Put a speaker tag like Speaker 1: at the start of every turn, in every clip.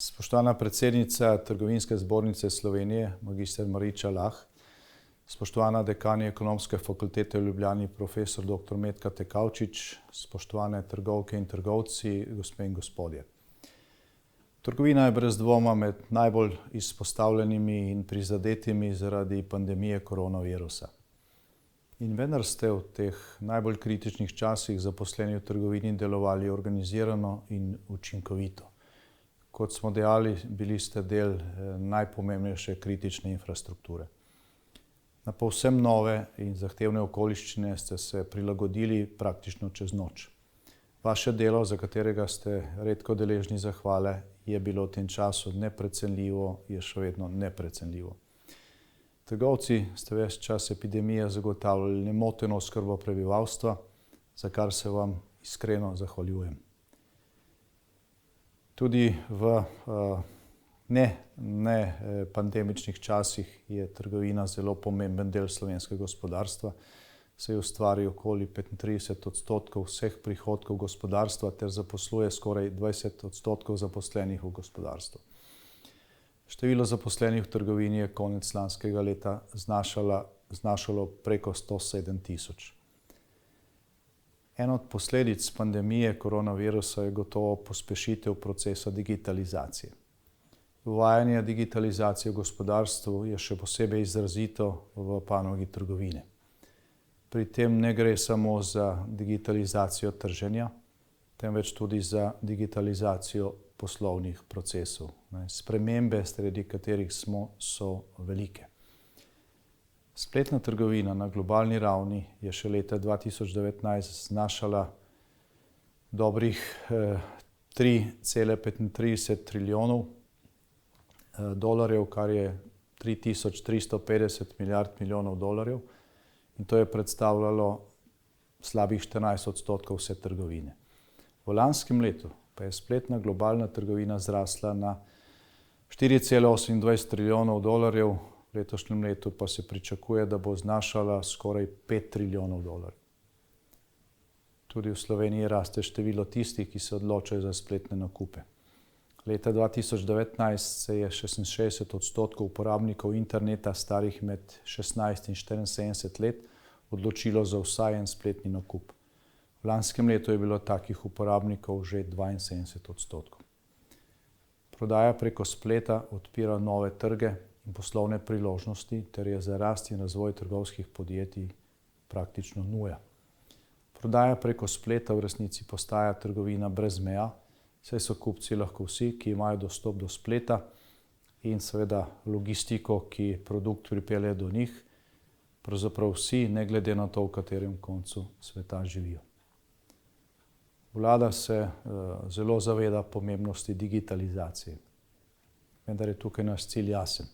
Speaker 1: Spoštovana predsednica Trgovinske zbornice Slovenije, magister Mariča Lah, spoštovana dekanja Ekonomske fakultete v Ljubljani, profesor dr. Metka Tekavčič, spoštovane trgovke in trgovci, gospe in gospodje. Trgovina je brez dvoma med najbolj izpostavljenimi in prizadetimi zaradi pandemije koronavirusa. In vendar ste v teh najbolj kritičnih časih zaposleni v trgovini delovali organizirano in učinkovito. Kot smo dejali, bili ste del najpomembnejše kritične infrastrukture. Na povsem nove in zahtevne okoliščine ste se prilagodili praktično čez noč. Vaše delo, za katerega ste redko deležni zahvale, je bilo v tem času neprecenljivo, je še vedno neprecenljivo. Trgovci ste ves čas epidemije zagotavljali nemoteno oskrbo prebivalstva, za kar se vam iskreno zahvaljujem. Tudi v pandemičnih časih je trgovina zelo pomemben del slovenskega gospodarstva, saj ustvari okoli 35% vseh prihodkov gospodarstva ter zaposluje skoraj 20% zaposlenih v gospodarstvu. Število zaposlenih v trgovini je konec lanskega leta znašalo preko 107 tisoč. Ena od posledic pandemije koronavirusa je gotovo pospešitev procesa digitalizacije. Uvajanje digitalizacije v gospodarstvu je še posebej izrazito v panogi trgovine. Pri tem ne gre samo za digitalizacijo trženja, temveč tudi za digitalizacijo poslovnih procesov. Spremembe, sredi katerih smo, so velike. Spletna trgovina na globalni ravni je še leta 2019 znašala dobrih 3,35 trilijonov dolarjev, kar je 3350 milijard milijonov dolarjev, in to je predstavljalo slabih 14% vse trgovine. V lanskem letu pa je spletna globalna trgovina zrasla na 4,28 trilijonov dolarjev, v letošnjem letu pa se pričakuje, da bo znašala skoraj 5 trilijonov dolarjev. Tudi v Sloveniji raste število tistih, ki se odločajo za spletne nakupe. Leta 2019 se je 66% uporabnikov interneta starih med 16 in 74 let odločilo za vsaj en spletni nakup. V lanskem letu je bilo takih uporabnikov že 72%. Prodaja preko spleta odpira nove trge in poslovne priložnosti ter je za rast in razvoj trgovskih podjetij praktično nuja. Prodaja preko spleta v resnici postaja trgovina brez meja, saj so kupci lahko vsi, ki imajo dostop do spleta in seveda logistiko, ki produkt pripelje do njih, pravzaprav vsi, ne glede na to, v katerem koncu sveta živijo. Vlada se zelo zaveda pomembnosti digitalizacije, vendar je tukaj naš cilj jasen.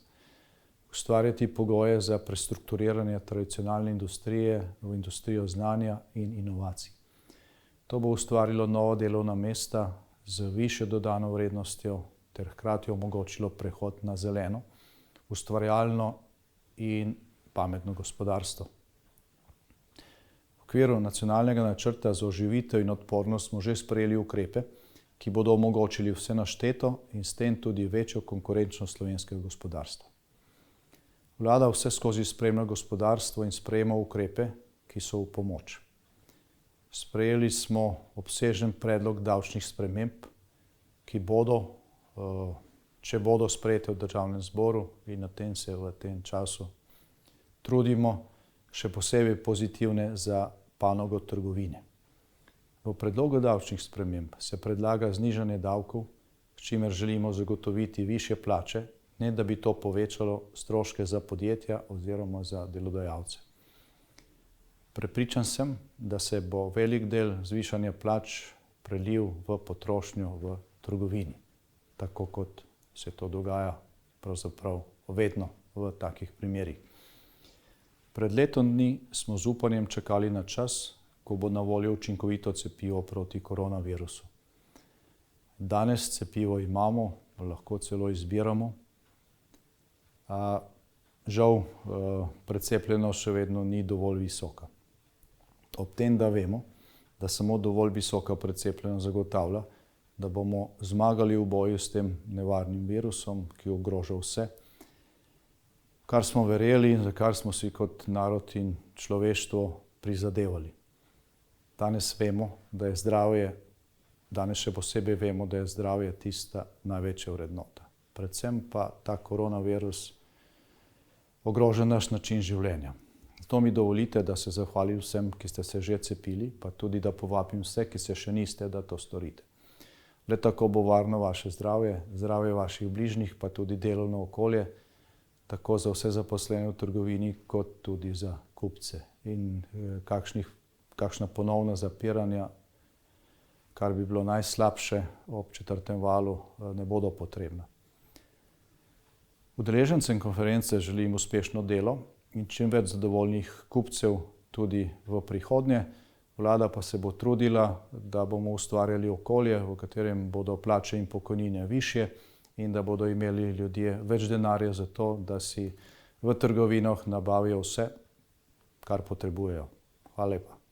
Speaker 1: Ustvarjati pogoje za prestrukturiranje tradicionalne industrije v industrijo znanja in inovacij. To bo ustvarilo nova delovna mesta z višjo dodano vrednostjo ter hkrati omogočilo prehod na zeleno, ustvarjalno in pametno gospodarstvo. V okviru nacionalnega načrta za oživitev in odpornost smo že sprejeli ukrepe, ki bodo omogočili vse našteto in s tem tudi večjo konkurenčnost slovenskega gospodarstva. Vlada vseskozi spremlja gospodarstvo in sprejema ukrepe, ki so v pomoč. Sprejeli smo obsežen predlog davčnih sprememb, ki bodo, če bodo sprejete v Državnem zboru, in na tem se v tem času trudimo, še posebej pozitivne za panogo trgovine. V predlogu davčnih sprememb se predlaga znižanje davkov, s čimer želimo zagotoviti višje plače, ne da bi to povečalo stroške za podjetja oziroma za delodajalce. Prepričan sem, da se bo velik del zvišanja plač prelil v potrošnjo v trgovini, tako kot se to dogaja pravzaprav vedno v takih primerih. Pred letom dni smo z upanjem čakali na čas, ko bo na voljo učinkovito cepivo proti koronavirusu. Danes cepivo imamo, lahko celo izbiramo. Žal precepljenost še vedno ni dovolj visoka. Ob tem, da vemo, da samo dovolj visoka precepljenost zagotavlja, da bomo zmagali v boju s tem nevarnim virusom, ki ogroža vse, kar smo verjeli in za kar smo si kot narod in človeštvo prizadevali. Danes vemo, da je zdravje, danes še posebej vemo, da je zdravje tista največja vrednota. Predvsem pa ta koronavirus ogroža naš način življenja. Zato mi dovolite, da se zahvalim vsem, ki ste se že cepili, pa tudi da povabim vse, ki se še niste, da to storite. Le tako bo varno vaše zdravje, zdravje vaših bližnjih, pa tudi delovno okolje, tako za vse zaposlene v trgovini, kot tudi za kupce. In kakšna ponovna zapiranja, kar bi bilo najslabše ob 4. valu, ne bodo potrebna. Udeležencem konference želim uspešno delo in čim več zadovoljnih kupcev tudi v prihodnje. Vlada pa se bo trudila, da bomo ustvarjali okolje, v katerem bodo plače in pokojnine višje in da bodo imeli ljudje več denarja za to, da si v trgovinah nabavijo vse, kar potrebujejo. Hvala lepa.